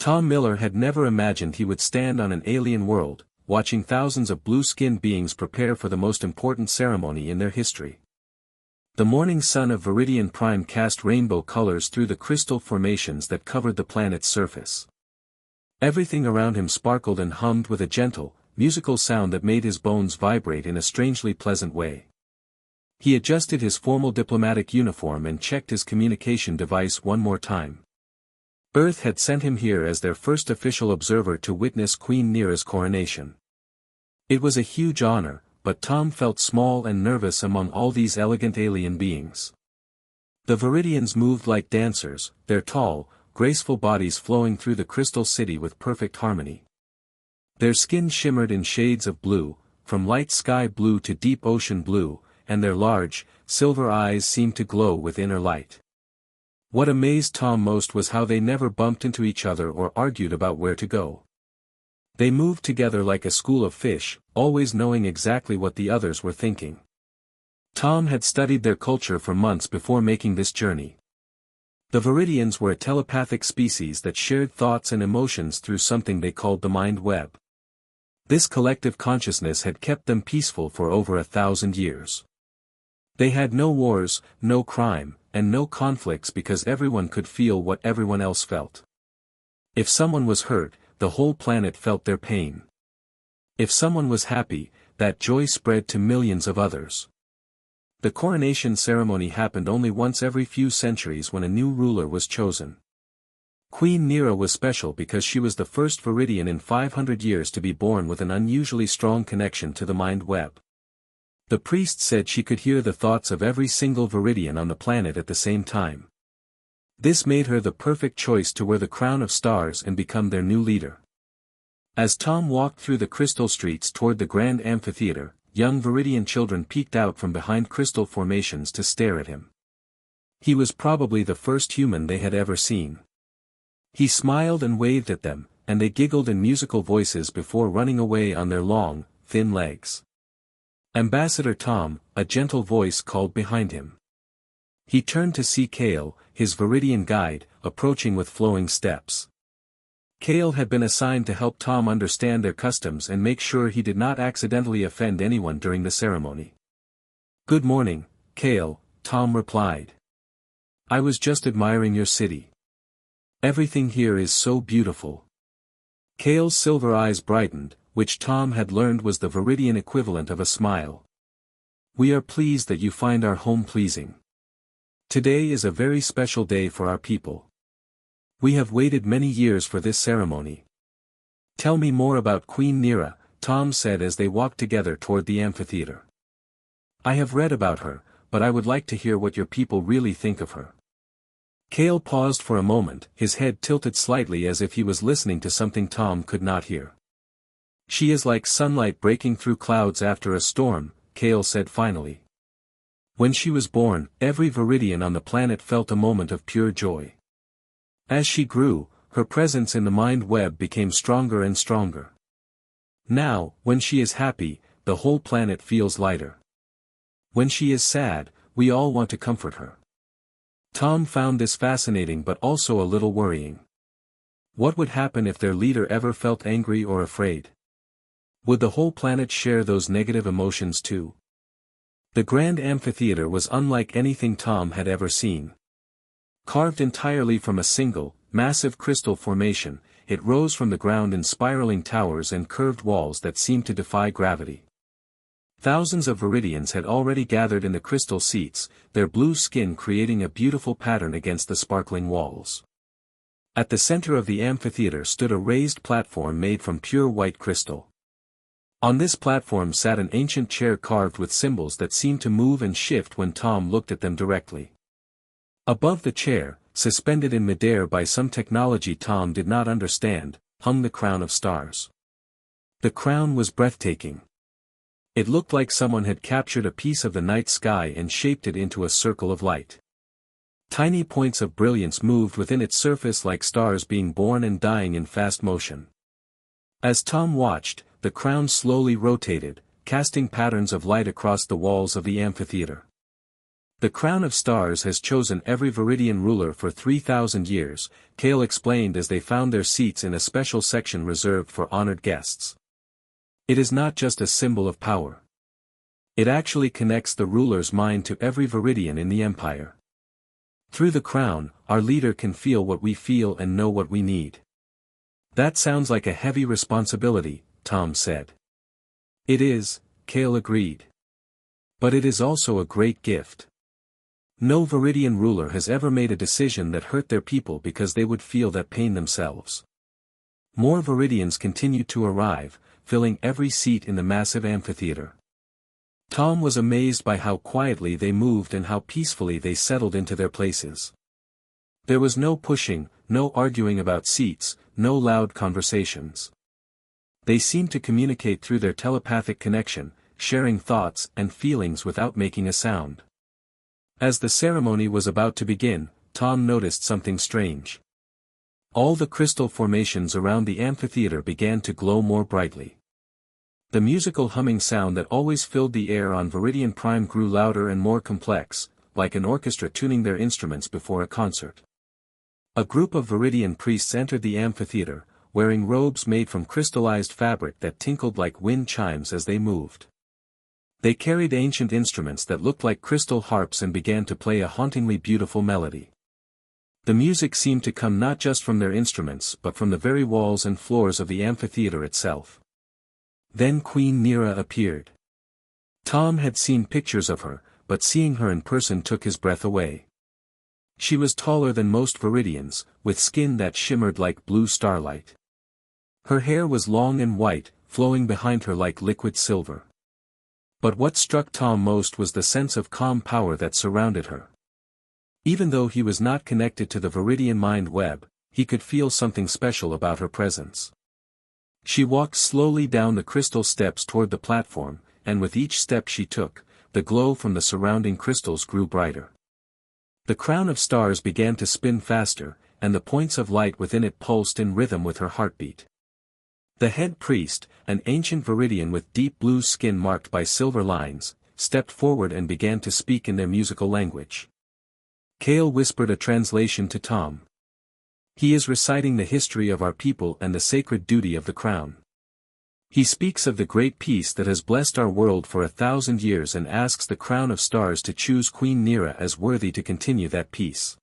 Tom Miller had never imagined he would stand on an alien world, watching thousands of blue-skinned beings prepare for the most important ceremony in their history. The morning sun of Viridian Prime cast rainbow colors through the crystal formations that covered the planet's surface. Everything around him sparkled and hummed with a gentle, musical sound that made his bones vibrate in a strangely pleasant way. He adjusted his formal diplomatic uniform and checked his communication device one more time. Earth had sent him here as their first official observer to witness Queen Neera's coronation. It was a huge honor, but Tom felt small and nervous among all these elegant alien beings. The Viridians moved like dancers, their tall, graceful bodies flowing through the crystal city with perfect harmony. Their skin shimmered in shades of blue, from light sky blue to deep ocean blue, and their large, silver eyes seemed to glow with inner light. What amazed Tom most was how they never bumped into each other or argued about where to go. They moved together like a school of fish, always knowing exactly what the others were thinking. Tom had studied their culture for months before making this journey. The Viridians were a telepathic species that shared thoughts and emotions through something they called the mind web. This collective consciousness had kept them peaceful for over 1,000 years. They had no wars, no crime, and no conflicts because everyone could feel what everyone else felt. If someone was hurt, the whole planet felt their pain. If someone was happy, that joy spread to millions of others. The coronation ceremony happened only once every few centuries when a new ruler was chosen. Queen Neera was special because she was the first Viridian in 500 years to be born with an unusually strong connection to the mind web. The priest said she could hear the thoughts of every single Viridian on the planet at the same time. This made her the perfect choice to wear the crown of stars and become their new leader. As Tom walked through the crystal streets toward the grand amphitheater, young Viridian children peeked out from behind crystal formations to stare at him. He was probably the first human they had ever seen. He smiled and waved at them, and they giggled in musical voices before running away on their long, thin legs. Ambassador Tom, a gentle voice called behind him. He turned to see Kale, his Viridian guide, approaching with flowing steps. Kale had been assigned to help Tom understand their customs and make sure he did not accidentally offend anyone during the ceremony. "Good morning, Kale," Tom replied. "I was just admiring your city. Everything here is so beautiful." Kale's silver eyes brightened, which Tom had learned was the Viridian equivalent of a smile. "We are pleased that you find our home pleasing. Today is a very special day for our people. We have waited many years for this ceremony. Tell me more about Queen Neera," Tom said as they walked together toward the amphitheater. "I have read about her, but I would like to hear what your people really think of her." Kale paused for a moment, his head tilted slightly as if he was listening to something Tom could not hear. "She is like sunlight breaking through clouds after a storm," Kale said finally. "When she was born, every Viridian on the planet felt a moment of pure joy. As she grew, her presence in the mind web became stronger and stronger. Now, when she is happy, the whole planet feels lighter. When she is sad, we all want to comfort her." Tom found this fascinating but also a little worrying. What would happen if their leader ever felt angry or afraid? Would the whole planet share those negative emotions too? The grand amphitheater was unlike anything Tom had ever seen. Carved entirely from a single, massive crystal formation, it rose from the ground in spiraling towers and curved walls that seemed to defy gravity. Thousands of Viridians had already gathered in the crystal seats, their blue skin creating a beautiful pattern against the sparkling walls. At the center of the amphitheater stood a raised platform made from pure white crystal. On this platform sat an ancient chair carved with symbols that seemed to move and shift when Tom looked at them directly. Above the chair, suspended in midair by some technology Tom did not understand, hung the crown of stars. The crown was breathtaking. It looked like someone had captured a piece of the night sky and shaped it into a circle of light. Tiny points of brilliance moved within its surface like stars being born and dying in fast motion. As Tom watched, the crown slowly rotated, casting patterns of light across the walls of the amphitheater. The Crown of Stars has chosen every Viridian ruler for 3,000 years, Kale explained as they found their seats in a special section reserved for honored guests. It is not just a symbol of power. It actually connects the ruler's mind to every Viridian in the Empire. Through the crown, our leader can feel what we feel and know what we need. That sounds like a heavy responsibility, Tom said. It is, Kale agreed. But it is also a great gift. No Viridian ruler has ever made a decision that hurt their people because they would feel that pain themselves. More Viridians continued to arrive, filling every seat in the massive amphitheater. Tom was amazed by how quietly they moved and how peacefully they settled into their places. There was no pushing, no arguing about seats, no loud conversations. They seemed to communicate through their telepathic connection, sharing thoughts and feelings without making a sound. As the ceremony was about to begin, Tom noticed something strange. All the crystal formations around the amphitheater began to glow more brightly. The musical humming sound that always filled the air on Viridian Prime grew louder and more complex, like an orchestra tuning their instruments before a concert. A group of Viridian priests entered the amphitheater, wearing robes made from crystallized fabric that tinkled like wind chimes as they moved. They carried ancient instruments that looked like crystal harps and began to play a hauntingly beautiful melody. The music seemed to come not just from their instruments but from the very walls and floors of the amphitheater itself. Then Queen Nira appeared. Tom had seen pictures of her, but seeing her in person took his breath away. She was taller than most Viridians, with skin that shimmered like blue starlight. Her hair was long and white, flowing behind her like liquid silver. But what struck Tom most was the sense of calm power that surrounded her. Even though he was not connected to the Viridian mind web, he could feel something special about her presence. She walked slowly down the crystal steps toward the platform, and with each step she took, the glow from the surrounding crystals grew brighter. The crown of stars began to spin faster, and the points of light within it pulsed in rhythm with her heartbeat. The head priest, an ancient Viridian with deep blue skin marked by silver lines, stepped forward and began to speak in their musical language. Kale whispered a translation to Tom. He is reciting the history of our people and the sacred duty of the crown. He speaks of the great peace that has blessed our world for 1,000 years and asks the crown of stars to choose Queen Nira as worthy to continue that peace.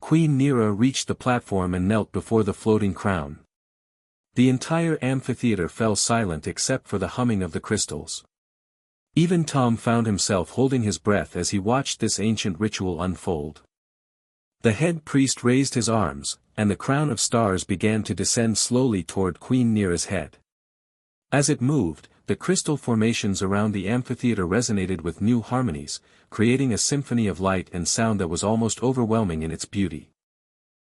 Queen Nira reached the platform and knelt before the floating crown. The entire amphitheater fell silent except for the humming of the crystals. Even Tom found himself holding his breath as he watched this ancient ritual unfold. The head priest raised his arms, and the crown of stars began to descend slowly toward Queen Nira's head. As it moved, the crystal formations around the amphitheater resonated with new harmonies, creating a symphony of light and sound that was almost overwhelming in its beauty.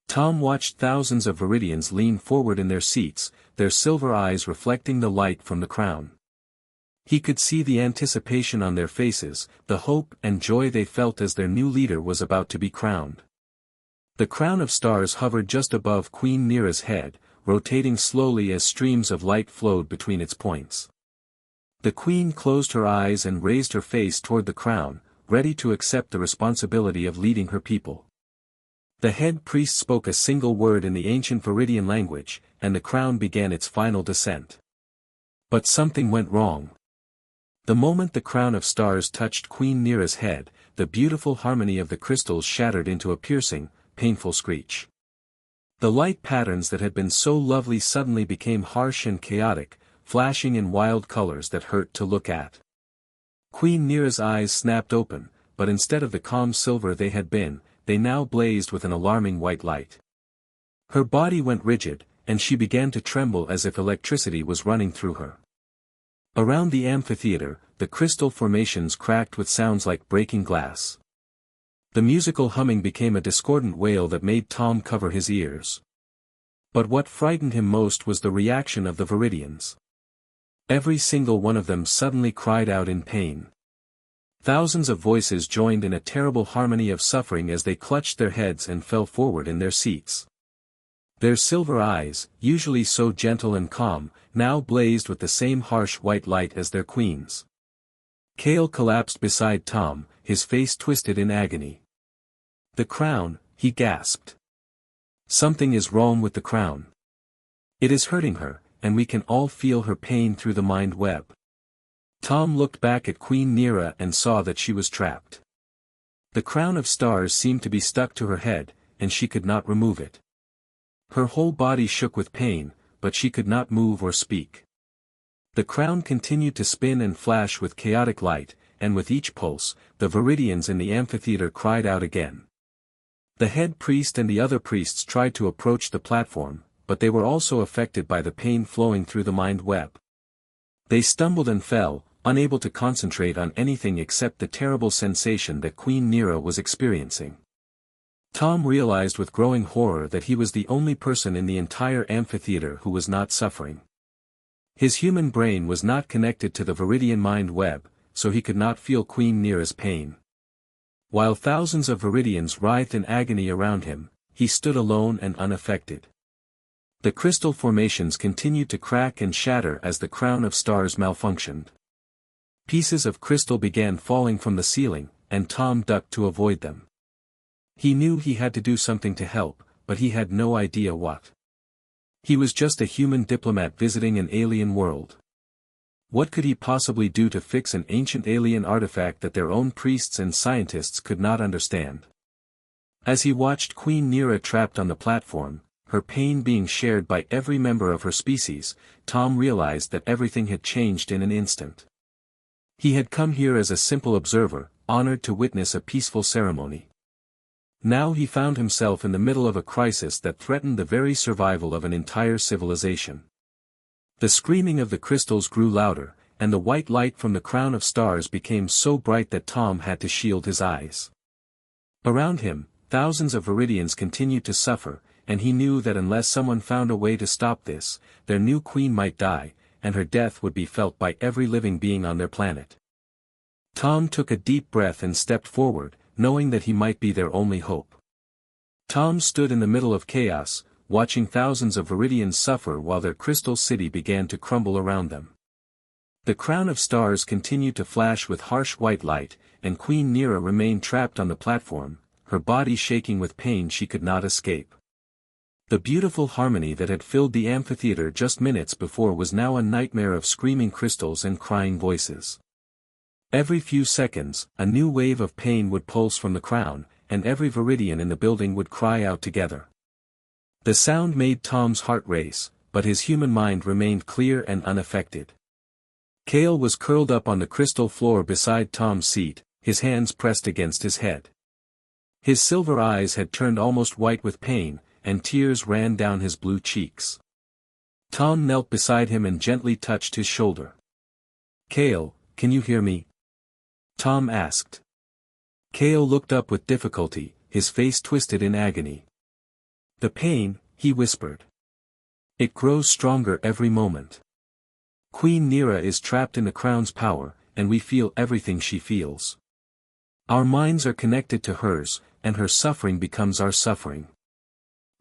Tom watched thousands of Viridians lean forward in their seats, their silver eyes reflecting the light from the crown. He could see the anticipation on their faces, the hope and joy they felt as their new leader was about to be crowned. The crown of stars hovered just above Queen Nira's head, rotating slowly as streams of light flowed between its points. The queen closed her eyes and raised her face toward the crown, ready to accept the responsibility of leading her people. The head priest spoke a single word in the ancient Viridian language, and the crown began its final descent. But something went wrong. The moment the crown of stars touched Queen Nira's head, the beautiful harmony of the crystals shattered into a piercing, painful screech. The light patterns that had been so lovely suddenly became harsh and chaotic, flashing in wild colors that hurt to look at. Queen Nira's eyes snapped open, but instead of the calm silver they had been, they now blazed with an alarming white light. Her body went rigid, and she began to tremble as if electricity was running through her. Around the amphitheater, the crystal formations cracked with sounds like breaking glass. The musical humming became a discordant wail that made Tom cover his ears. But what frightened him most was the reaction of the Viridians. Every single one of them suddenly cried out in pain. Thousands of voices joined in a terrible harmony of suffering as they clutched their heads and fell forward in their seats. Their silver eyes, usually so gentle and calm, now blazed with the same harsh white light as their queen's. Kale collapsed beside Tom, his face twisted in agony. "The crown," he gasped. "Something is wrong with the crown. It is hurting her, and we can all feel her pain through the mind web." Tom looked back at Queen Nera and saw that she was trapped. The crown of stars seemed to be stuck to her head, and she could not remove it. Her whole body shook with pain, but she could not move or speak. The crown continued to spin and flash with chaotic light, and with each pulse, the Viridians in the amphitheater cried out again. The head priest and the other priests tried to approach the platform, but they were also affected by the pain flowing through the mind web. They stumbled and fell, unable to concentrate on anything except the terrible sensation that Queen Nera was experiencing. Tom realized with growing horror that he was the only person in the entire amphitheater who was not suffering. His human brain was not connected to the Viridian mind web, so he could not feel Queen Nera's pain. While thousands of Viridians writhed in agony around him, he stood alone and unaffected. The crystal formations continued to crack and shatter as the crown of stars malfunctioned. Pieces of crystal began falling from the ceiling, and Tom ducked to avoid them. He knew he had to do something to help, but he had no idea what. He was just a human diplomat visiting an alien world. What could he possibly do to fix an ancient alien artifact that their own priests and scientists could not understand? As he watched Queen Nera trapped on the platform, her pain being shared by every member of her species, Tom realized that everything had changed in an instant. He had come here as a simple observer, honored to witness a peaceful ceremony. Now he found himself in the middle of a crisis that threatened the very survival of an entire civilization. The screaming of the crystals grew louder, and the white light from the crown of stars became so bright that Tom had to shield his eyes. Around him, thousands of Viridians continued to suffer, and he knew that unless someone found a way to stop this, their new queen might die, and her death would be felt by every living being on their planet. Tom took a deep breath and stepped forward, knowing that he might be their only hope. Tom stood in the middle of chaos, watching thousands of Viridians suffer while their crystal city began to crumble around them. The crown of stars continued to flash with harsh white light, and Queen Nera remained trapped on the platform, her body shaking with pain she could not escape. The beautiful harmony that had filled the amphitheater just minutes before was now a nightmare of screaming crystals and crying voices. Every few seconds, a new wave of pain would pulse from the crown, and every Viridian in the building would cry out together. The sound made Tom's heart race, but his human mind remained clear and unaffected. Kale was curled up on the crystal floor beside Tom's seat, his hands pressed against his head. His silver eyes had turned almost white with pain, and tears ran down his blue cheeks. Tom knelt beside him and gently touched his shoulder. "Kale, can you hear me?" Tom asked. Kale looked up with difficulty, his face twisted in agony. "The pain," he whispered. "It grows stronger every moment. Queen Nera is trapped in the crown's power, and we feel everything she feels. Our minds are connected to hers, and her suffering becomes our suffering.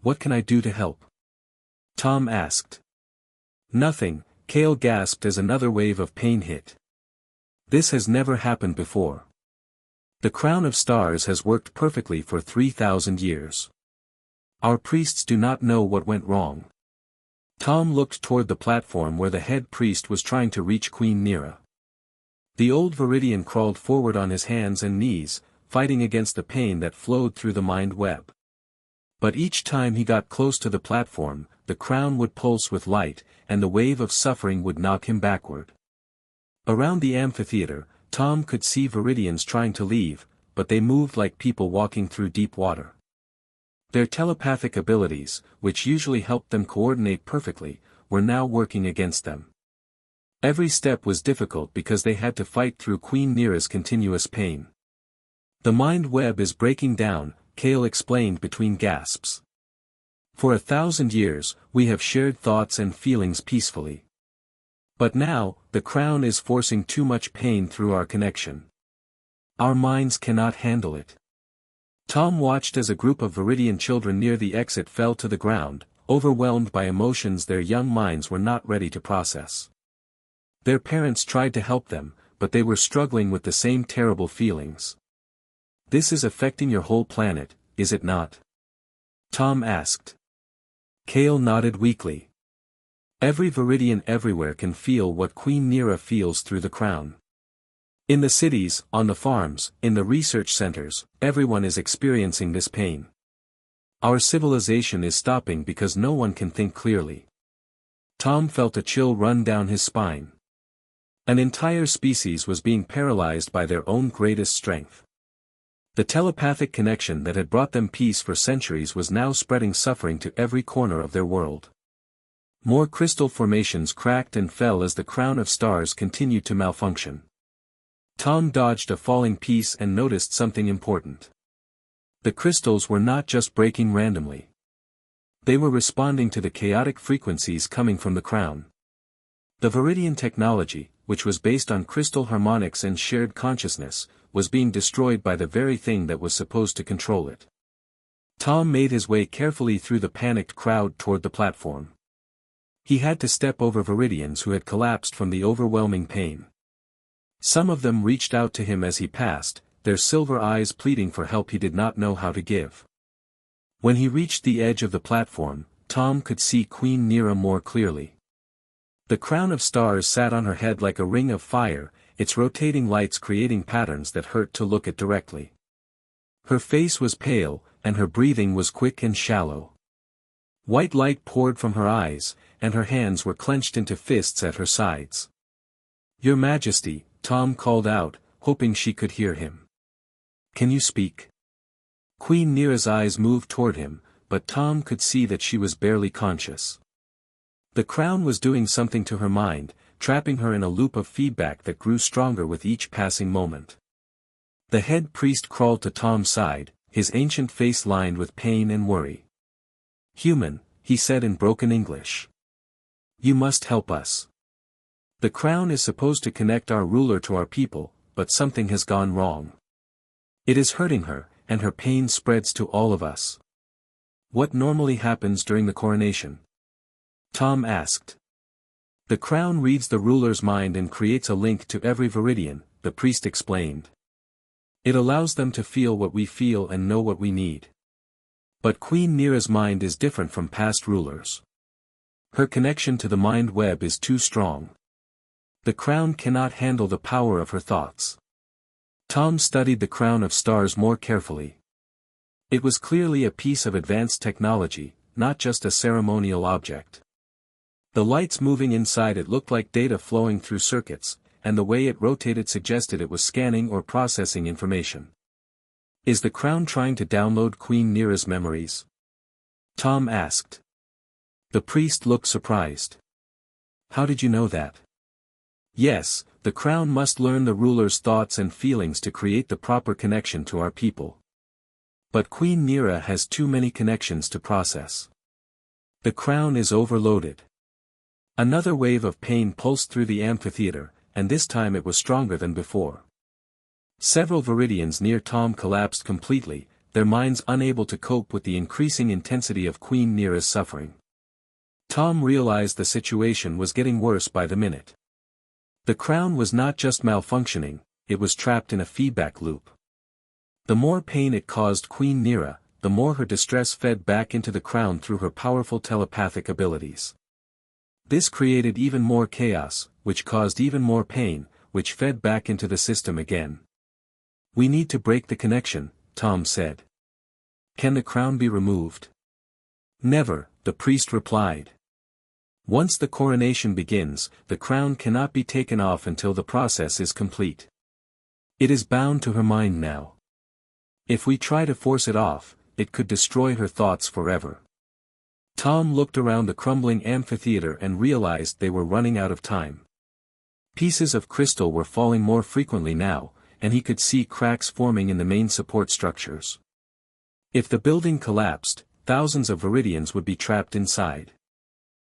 What can I do to help?" Tom asked. "Nothing," Kale gasped as another wave of pain hit. "This has never happened before. The crown of stars has worked perfectly for 3,000 years. Our priests do not know what went wrong." Tom looked toward the platform where the head priest was trying to reach Queen Nera. The old Viridian crawled forward on his hands and knees, fighting against the pain that flowed through the mind web. But each time he got close to the platform, the crown would pulse with light, and the wave of suffering would knock him backward. Around the amphitheater, Tom could see Viridians trying to leave, but they moved like people walking through deep water. Their telepathic abilities, which usually helped them coordinate perfectly, were now working against them. Every step was difficult because they had to fight through Queen Nera's continuous pain. "The mind web is breaking down," Kale explained between gasps. "For 1,000 years, we have shared thoughts and feelings peacefully. But now, the crown is forcing too much pain through our connection. Our minds cannot handle it." Tom watched as a group of Viridian children near the exit fell to the ground, overwhelmed by emotions their young minds were not ready to process. Their parents tried to help them, but they were struggling with the same terrible feelings. "This is affecting your whole planet, is it not?" Tom asked. Kale nodded weakly. "Every Viridian everywhere can feel what Queen Nera feels through the crown. In the cities, on the farms, in the research centers, everyone is experiencing this pain. Our civilization is stopping because no one can think clearly." Tom felt a chill run down his spine. An entire species was being paralyzed by their own greatest strength. The telepathic connection that had brought them peace for centuries was now spreading suffering to every corner of their world. More crystal formations cracked and fell as the crown of stars continued to malfunction. Tom dodged a falling piece and noticed something important. The crystals were not just breaking randomly. They were responding to the chaotic frequencies coming from the crown. The Viridian technology, which was based on crystal harmonics and shared consciousness, was being destroyed by the very thing that was supposed to control it. Tom made his way carefully through the panicked crowd toward the platform. He had to step over Viridians who had collapsed from the overwhelming pain. Some of them reached out to him as he passed, their silver eyes pleading for help he did not know how to give. When he reached the edge of the platform, Tom could see Queen Nera more clearly. The crown of stars sat on her head like a ring of fire, its rotating lights creating patterns that hurt to look at directly. Her face was pale, and her breathing was quick and shallow. White light poured from her eyes, and her hands were clenched into fists at her sides. "Your Majesty," Tom called out, hoping she could hear him. "Can you speak?" Queen Nera's eyes moved toward him, but Tom could see that she was barely conscious. The crown was doing something to her mind, trapping her in a loop of feedback that grew stronger with each passing moment. The head priest crawled to Tom's side, his ancient face lined with pain and worry. "Human," he said in broken English. "You must help us. The crown is supposed to connect our ruler to our people, but something has gone wrong. It is hurting her, and her pain spreads to all of us." "What normally happens during the coronation?" Tom asked. "The crown reads the ruler's mind and creates a link to every Viridian," the priest explained. "It allows them to feel what we feel and know what we need. But Queen Nera's mind is different from past rulers. Her connection to the mind web is too strong. The crown cannot handle the power of her thoughts." Tom studied the crown of stars more carefully. It was clearly a piece of advanced technology, not just a ceremonial object. The lights moving inside it looked like data flowing through circuits, and the way it rotated suggested it was scanning or processing information. "Is the crown trying to download Queen Nera's memories?" Tom asked. The priest looked surprised. "How did you know that?" "Yes, the crown must learn the ruler's thoughts and feelings to create the proper connection to our people. But Queen Nera has too many connections to process. The crown is overloaded." Another wave of pain pulsed through the amphitheater, and this time it was stronger than before. Several Viridians near Tom collapsed completely, their minds unable to cope with the increasing intensity of Queen Nera's suffering. Tom realized the situation was getting worse by the minute. The crown was not just malfunctioning, it was trapped in a feedback loop. The more pain it caused Queen Nera, the more her distress fed back into the crown through her powerful telepathic abilities. This created even more chaos, which caused even more pain, which fed back into the system again. "We need to break the connection," Tom said. "Can the crown be removed?" "Never," the priest replied. "Once the coronation begins, the crown cannot be taken off until the process is complete. It is bound to her mind now. If we try to force it off, it could destroy her thoughts forever." Tom looked around the crumbling amphitheater and realized they were running out of time. Pieces of crystal were falling more frequently now, and he could see cracks forming in the main support structures. If the building collapsed, thousands of Viridians would be trapped inside.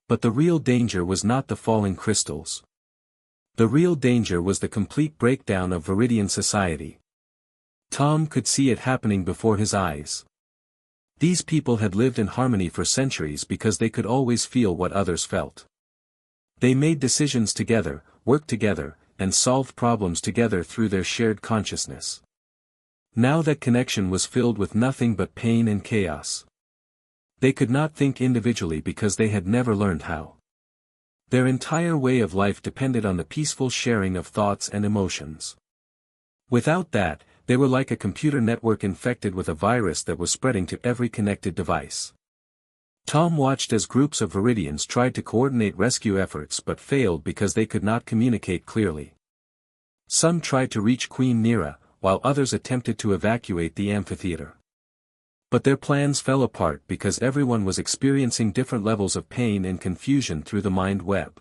But the real danger was not the falling crystals. The real danger was the complete breakdown of Viridian society. Tom could see it happening before his eyes. These people had lived in harmony for centuries because they could always feel what others felt. They made decisions together, worked together, and solved problems together through their shared consciousness. Now that connection was filled with nothing but pain and chaos. They could not think individually because they had never learned how. Their entire way of life depended on the peaceful sharing of thoughts and emotions. Without that, they were like a computer network infected with a virus that was spreading to every connected device. Tom watched as groups of Viridians tried to coordinate rescue efforts but failed because they could not communicate clearly. Some tried to reach Queen Nera, while others attempted to evacuate the amphitheater. But their plans fell apart because everyone was experiencing different levels of pain and confusion through the mind web.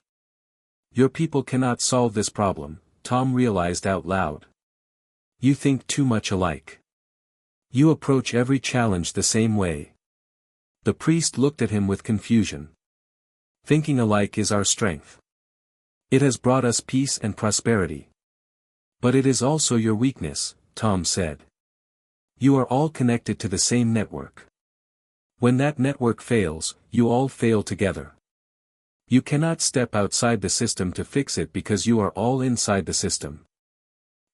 Your people cannot solve this problem, Tom realized out loud. You think too much alike. You approach every challenge the same way. The priest looked at him with confusion. Thinking alike is our strength. It has brought us peace and prosperity. But it is also your weakness, Tom said. You are all connected to the same network. When that network fails, you all fail together. You cannot step outside the system to fix it because you are all inside the system.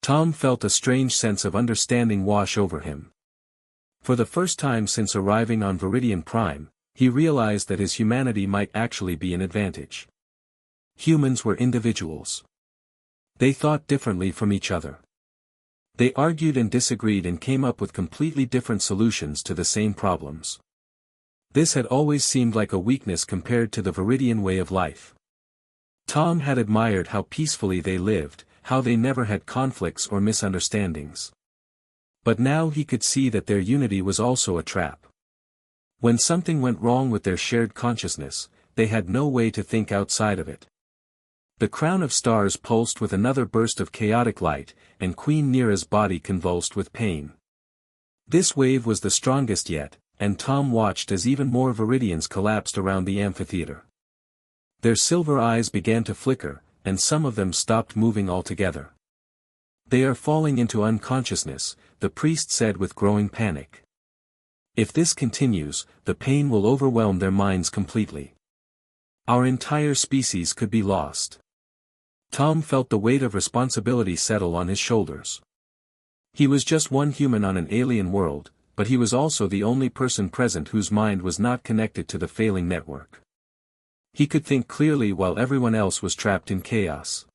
Tom felt a strange sense of understanding wash over him. For the first time since arriving on Viridian Prime, he realized that his humanity might actually be an advantage. Humans were individuals. They thought differently from each other. They argued and disagreed and came up with completely different solutions to the same problems. This had always seemed like a weakness compared to the Viridian way of life. Tom had admired how peacefully they lived, how they never had conflicts or misunderstandings. But now he could see that their unity was also a trap. When something went wrong with their shared consciousness, they had no way to think outside of it. The crown of stars pulsed with another burst of chaotic light, and Queen Nera's body convulsed with pain. This wave was the strongest yet, and Tom watched as even more Viridians collapsed around the amphitheater. Their silver eyes began to flicker, and some of them stopped moving altogether. They are falling into unconsciousness, the priest said with growing panic. If this continues, the pain will overwhelm their minds completely. Our entire species could be lost. Tom felt the weight of responsibility settle on his shoulders. He was just one human on an alien world, but he was also the only person present whose mind was not connected to the failing network. He could think clearly while everyone else was trapped in chaos.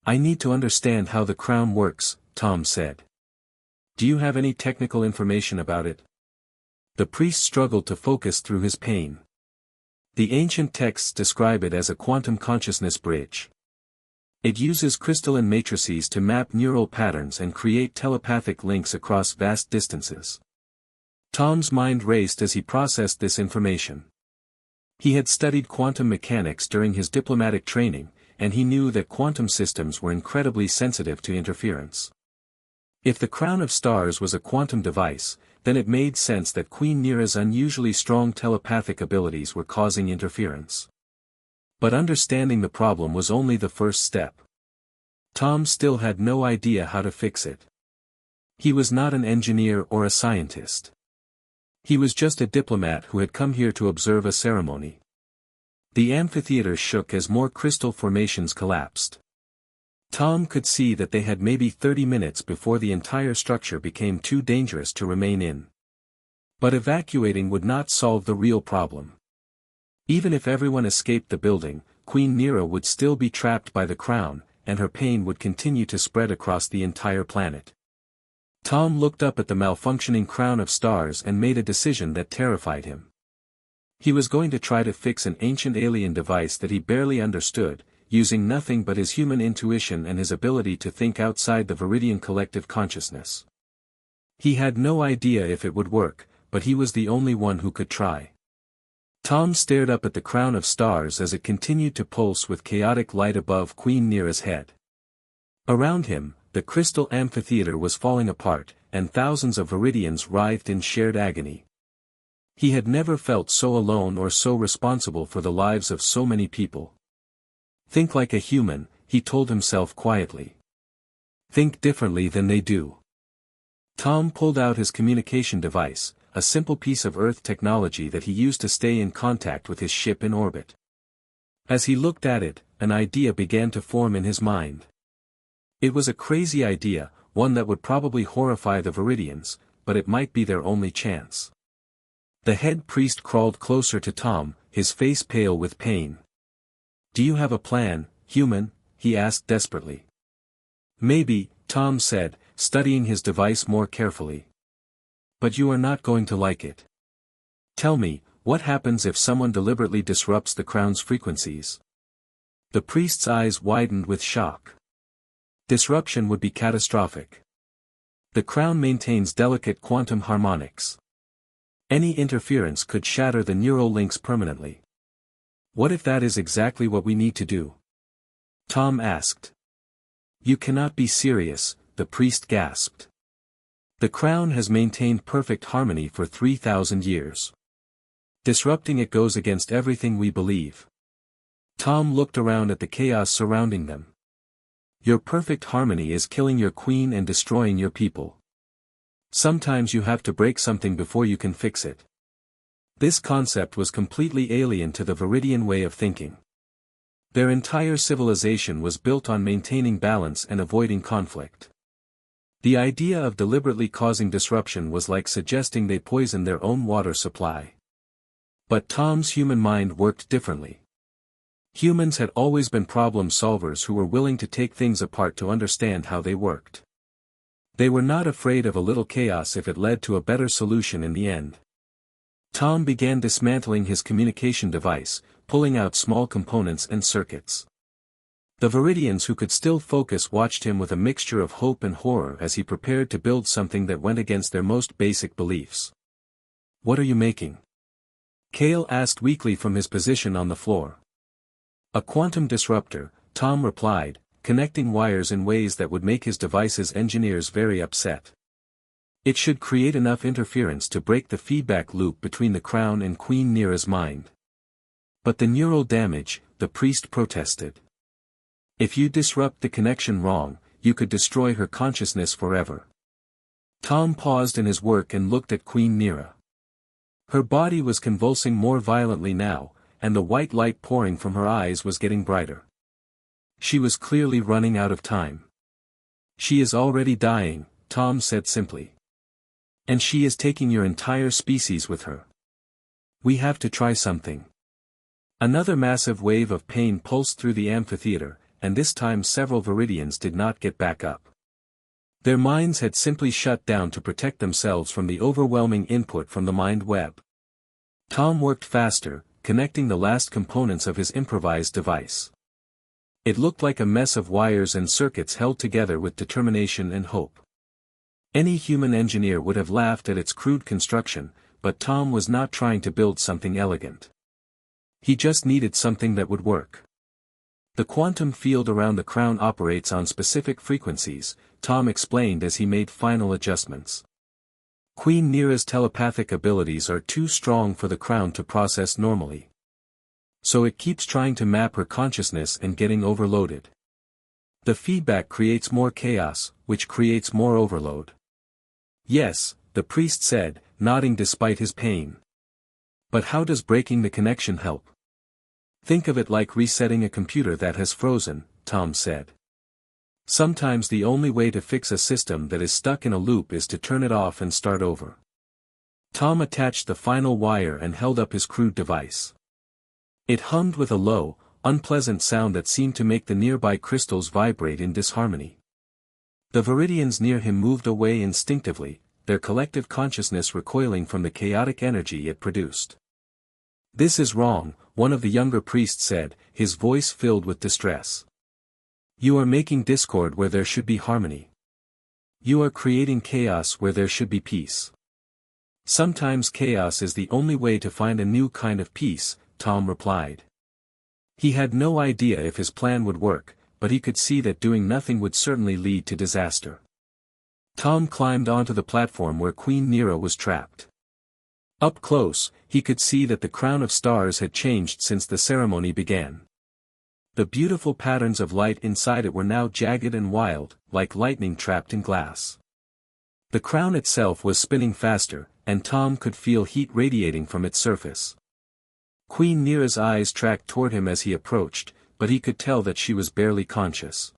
I need to understand how the crown works, Tom said. Do you have any technical information about it? The priest struggled to focus through his pain. The ancient texts describe it as a quantum consciousness bridge. It uses crystalline matrices to map neural patterns and create telepathic links across vast distances. Tom's mind raced as he processed this information. He had studied quantum mechanics during his diplomatic training, and he knew that quantum systems were incredibly sensitive to interference. If the crown of stars was a quantum device, then it made sense that Queen Nera's unusually strong telepathic abilities were causing interference. But understanding the problem was only the first step. Tom still had no idea how to fix it. He was not an engineer or a scientist. He was just a diplomat who had come here to observe a ceremony. The amphitheater shook as more crystal formations collapsed. Tom could see that they had maybe 30 minutes before the entire structure became too dangerous to remain in. But evacuating would not solve the real problem. Even if everyone escaped the building, Queen Nera would still be trapped by the crown, and her pain would continue to spread across the entire planet. Tom looked up at the malfunctioning crown of stars and made a decision that terrified him. He was going to try to fix an ancient alien device that he barely understood, using nothing but his human intuition and his ability to think outside the Viridian collective consciousness. He had no idea if it would work, but he was the only one who could try. Tom stared up at the crown of stars as it continued to pulse with chaotic light above Queen Nera's head. Around him, the crystal amphitheater was falling apart, and thousands of Viridians writhed in shared agony. He had never felt so alone or so responsible for the lives of so many people. Think like a human, he told himself quietly. Think differently than they do. Tom pulled out his communication device, a simple piece of Earth technology that he used to stay in contact with his ship in orbit. As he looked at it, an idea began to form in his mind. It was a crazy idea, one that would probably horrify the Viridians, but it might be their only chance. The head priest crawled closer to Tom, his face pale with pain. "Do you have a plan, human?" he asked desperately. "Maybe," Tom said, studying his device more carefully. "But you are not going to like it. Tell me, what happens if someone deliberately disrupts the crown's frequencies?" The priest's eyes widened with shock. Disruption would be catastrophic. The crown maintains delicate quantum harmonics. Any interference could shatter the neural links permanently. "What if that is exactly what we need to do?" Tom asked. "You cannot be serious," the priest gasped. "The crown has maintained perfect harmony for 3,000 years. Disrupting it goes against everything we believe." Tom looked around at the chaos surrounding them. "Your perfect harmony is killing your queen and destroying your people. Sometimes you have to break something before you can fix it." This concept was completely alien to the Viridian way of thinking. Their entire civilization was built on maintaining balance and avoiding conflict. The idea of deliberately causing disruption was like suggesting they poisoned their own water supply. But Tom's human mind worked differently. Humans had always been problem solvers who were willing to take things apart to understand how they worked. They were not afraid of a little chaos if it led to a better solution in the end. Tom began dismantling his communication device, pulling out small components and circuits. The Viridians who could still focus watched him with a mixture of hope and horror as he prepared to build something that went against their most basic beliefs. "What are you making?" Cale asked weakly from his position on the floor. "A quantum disruptor," Tom replied, connecting wires in ways that would make his device's engineers very upset. "It should create enough interference to break the feedback loop between the crown and Queen Nira's mind." "But the neural damage," the priest protested. "If you disrupt the connection wrong, you could destroy her consciousness forever." Tom paused in his work and looked at Queen Nira. Her body was convulsing more violently now, and the white light pouring from her eyes was getting brighter. She was clearly running out of time. "She is already dying," Tom said simply. "And she is taking your entire species with her. We have to try something." Another massive wave of pain pulsed through the amphitheater, and this time several Viridians did not get back up. Their minds had simply shut down to protect themselves from the overwhelming input from the mind web. Tom worked faster, connecting the last components of his improvised device. It looked like a mess of wires and circuits held together with determination and hope. Any human engineer would have laughed at its crude construction, but Tom was not trying to build something elegant. He just needed something that would work. "The quantum field around the crown operates on specific frequencies," Tom explained as he made final adjustments. "Queen Nira's telepathic abilities are too strong for the crown to process normally. So it keeps trying to map her consciousness and getting overloaded. The feedback creates more chaos, which creates more overload." "Yes," the priest said, nodding despite his pain. "But how does breaking the connection help?" "Think of it like resetting a computer that has frozen," Tom said. "Sometimes the only way to fix a system that is stuck in a loop is to turn it off and start over." Tom attached the final wire and held up his crude device. It hummed with a low, unpleasant sound that seemed to make the nearby crystals vibrate in disharmony. The Viridians near him moved away instinctively, their collective consciousness recoiling from the chaotic energy it produced. "This is wrong," one of the younger priests said, his voice filled with distress. "You are making discord where there should be harmony. You are creating chaos where there should be peace." "Sometimes chaos is the only way to find a new kind of peace," Tom replied. He had no idea if his plan would work, but he could see that doing nothing would certainly lead to disaster. Tom climbed onto the platform where Queen Nira was trapped. Up close, he could see that the crown of stars had changed since the ceremony began. The beautiful patterns of light inside it were now jagged and wild, like lightning trapped in glass. The crown itself was spinning faster, and Tom could feel heat radiating from its surface. Queen Nira's eyes tracked toward him as he approached, but he could tell that she was barely conscious.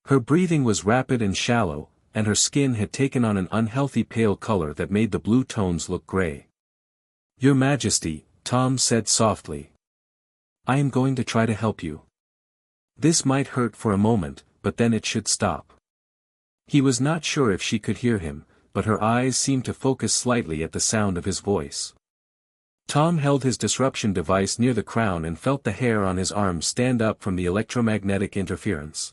Her breathing was rapid and shallow, and her skin had taken on an unhealthy pale color that made the blue tones look gray. "Your Majesty," Tom said softly. "I am going to try to help you. This might hurt for a moment, but then it should stop." He was not sure if she could hear him, but her eyes seemed to focus slightly at the sound of his voice. Tom held his disruption device near the crown and felt the hair on his arm stand up from the electromagnetic interference.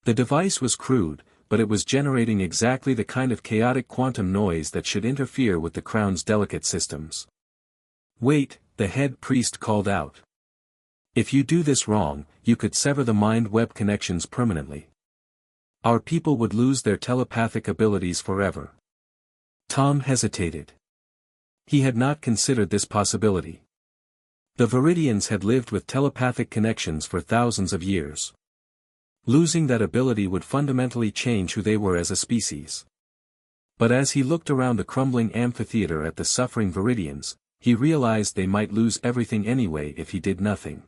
The device was crude, but it was generating exactly the kind of chaotic quantum noise that should interfere with the crown's delicate systems. "Wait," the head priest called out. "If you do this wrong, you could sever the mind web connections permanently. Our people would lose their telepathic abilities forever." Tom hesitated. He had not considered this possibility. The Viridians had lived with telepathic connections for thousands of years. Losing that ability would fundamentally change who they were as a species. But as he looked around the crumbling amphitheater at the suffering Viridians, he realized they might lose everything anyway if he did nothing.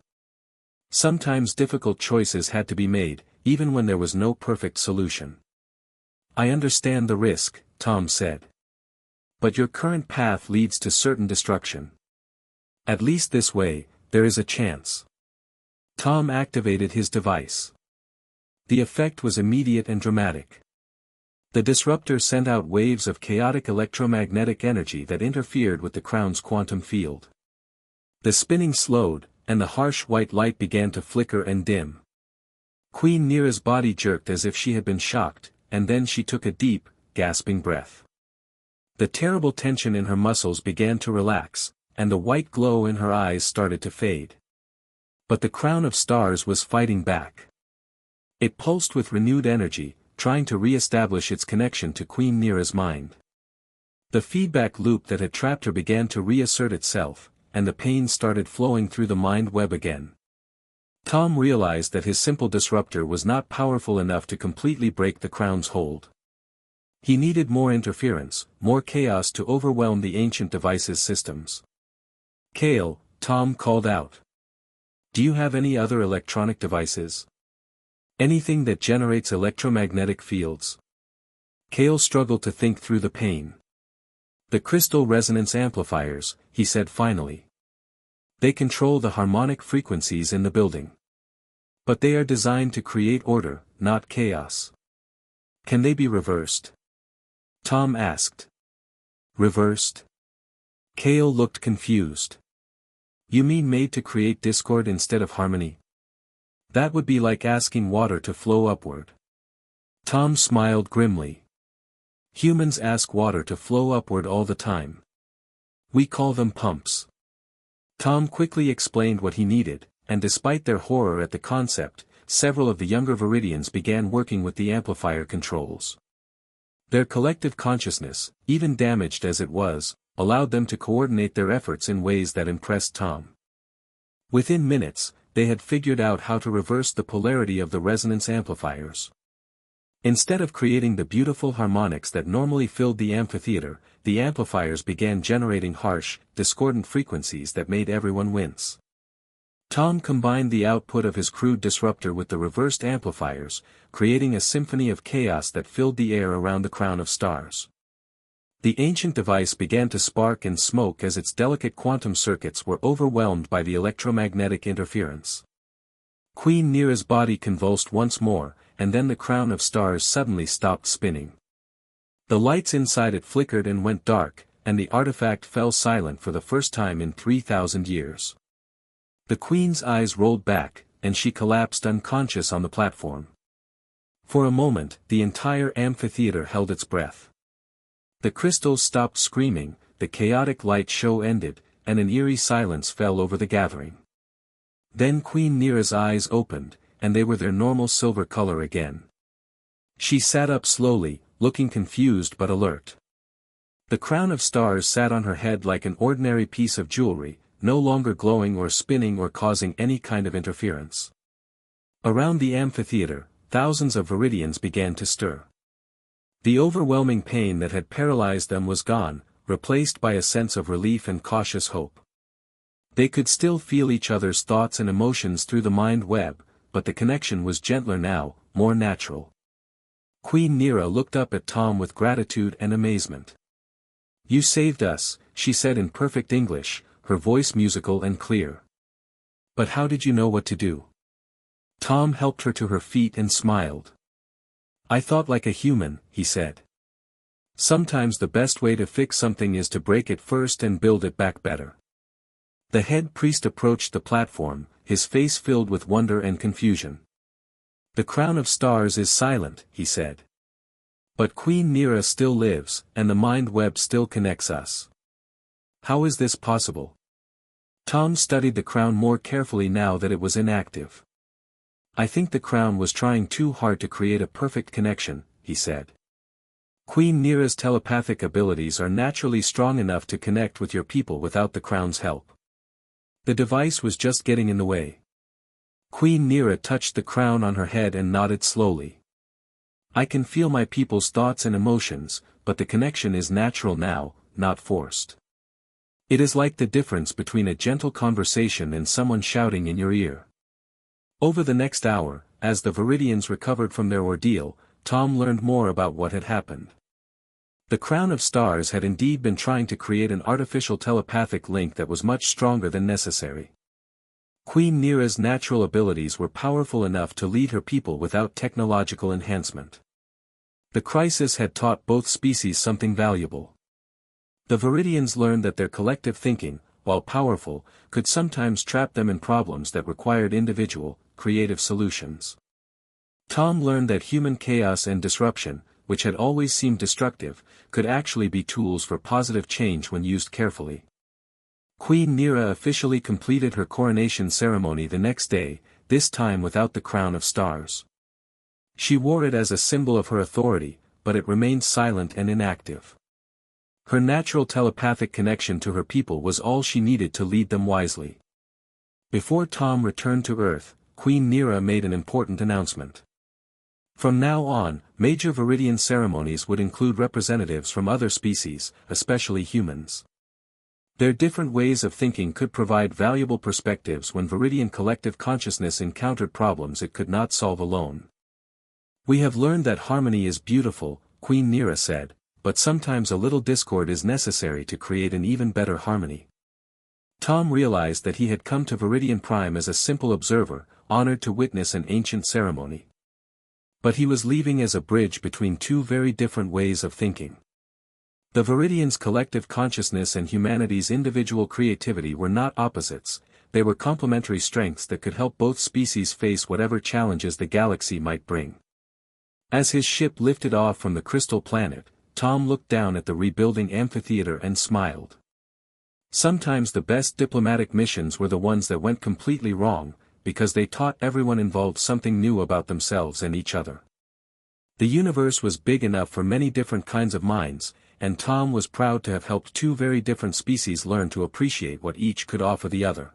Sometimes difficult choices had to be made, even when there was no perfect solution. "I understand the risk," Tom said. "But your current path leads to certain destruction. At least this way, there is a chance." Tom activated his device. The effect was immediate and dramatic. The disruptor sent out waves of chaotic electromagnetic energy that interfered with the crown's quantum field. The spinning slowed, and the harsh white light began to flicker and dim. Queen Nira's body jerked as if she had been shocked, and then she took a deep, gasping breath. The terrible tension in her muscles began to relax, and the white glow in her eyes started to fade. But the crown of stars was fighting back. It pulsed with renewed energy, trying to re-establish its connection to Queen Nira's mind. The feedback loop that had trapped her began to reassert itself, and the pain started flowing through the mind web again. Tom realized that his simple disruptor was not powerful enough to completely break the crown's hold. He needed more interference, more chaos to overwhelm the ancient device's systems. "Kale," Tom called out. "Do you have any other electronic devices? Anything that generates electromagnetic fields?" Kale struggled to think through the pain. "The crystal resonance amplifiers," he said finally. "They control the harmonic frequencies in the building. But they are designed to create order, not chaos." "Can they be reversed?" Tom asked. "Reversed?" Kale looked confused. "You mean made to create discord instead of harmony? That would be like asking water to flow upward." Tom smiled grimly. "Humans ask water to flow upward all the time. We call them pumps." Tom quickly explained what he needed, and despite their horror at the concept, several of the younger Viridians began working with the amplifier controls. Their collective consciousness, even damaged as it was, allowed them to coordinate their efforts in ways that impressed Tom. Within minutes, they had figured out how to reverse the polarity of the resonance amplifiers. Instead of creating the beautiful harmonics that normally filled the amphitheater, the amplifiers began generating harsh, discordant frequencies that made everyone wince. Tom combined the output of his crude disruptor with the reversed amplifiers, creating a symphony of chaos that filled the air around the crown of stars. The ancient device began to spark and smoke as its delicate quantum circuits were overwhelmed by the electromagnetic interference. Queen Nira's body convulsed once more, and then the crown of stars suddenly stopped spinning. The lights inside it flickered and went dark, and the artifact fell silent for the first time in 3,000 years. The queen's eyes rolled back, and she collapsed unconscious on the platform. For a moment, the entire amphitheater held its breath. The crystals stopped screaming, the chaotic light show ended, and an eerie silence fell over the gathering. Then Queen Nira's eyes opened, and they were their normal silver color again. She sat up slowly, looking confused but alert. The crown of stars sat on her head like an ordinary piece of jewelry, no longer glowing or spinning or causing any kind of interference. Around the amphitheater, thousands of Viridians began to stir. The overwhelming pain that had paralyzed them was gone, replaced by a sense of relief and cautious hope. They could still feel each other's thoughts and emotions through the mind web, but the connection was gentler now, more natural. Queen Nera looked up at Tom with gratitude and amazement. "You saved us," she said in perfect English, her voice musical and clear. "But how did you know what to do?" Tom helped her to her feet and smiled. "I thought like a human," he said. "Sometimes the best way to fix something is to break it first and build it back better." The head priest approached the platform, his face filled with wonder and confusion. "The crown of stars is silent," he said. "But Queen Nera still lives, and the mind web still connects us. How is this possible?" Tom studied the crown more carefully now that it was inactive. "I think the crown was trying too hard to create a perfect connection," he said. "Queen Nera's telepathic abilities are naturally strong enough to connect with your people without the crown's help. The device was just getting in the way." Queen Nera touched the crown on her head and nodded slowly. "I can feel my people's thoughts and emotions, but the connection is natural now, not forced. It is like the difference between a gentle conversation and someone shouting in your ear." Over the next hour, as the Viridians recovered from their ordeal, Tom learned more about what had happened. The Crown of Stars had indeed been trying to create an artificial telepathic link that was much stronger than necessary. Queen Nera's natural abilities were powerful enough to lead her people without technological enhancement. The crisis had taught both species something valuable. The Viridians learned that their collective thinking, while powerful, could sometimes trap them in problems that required individual, creative solutions. Tom learned that human chaos and disruption, which had always seemed destructive, could actually be tools for positive change when used carefully. Queen Nera officially completed her coronation ceremony the next day, this time without the crown of stars. She wore it as a symbol of her authority, but it remained silent and inactive. Her natural telepathic connection to her people was all she needed to lead them wisely. Before Tom returned to Earth, Queen Nera made an important announcement. From now on, major Viridian ceremonies would include representatives from other species, especially humans. Their different ways of thinking could provide valuable perspectives when Viridian collective consciousness encountered problems it could not solve alone. "We have learned that harmony is beautiful," Queen Nera said, "but sometimes a little discord is necessary to create an even better harmony." Tom realized that he had come to Viridian Prime as a simple observer, honored to witness an ancient ceremony. But he was leaving as a bridge between two very different ways of thinking. The Viridians' collective consciousness and humanity's individual creativity were not opposites, they were complementary strengths that could help both species face whatever challenges the galaxy might bring. As his ship lifted off from the crystal planet, Tom looked down at the rebuilding amphitheater and smiled. Sometimes the best diplomatic missions were the ones that went completely wrong, because they taught everyone involved something new about themselves and each other. The universe was big enough for many different kinds of minds, and Tom was proud to have helped two very different species learn to appreciate what each could offer the other.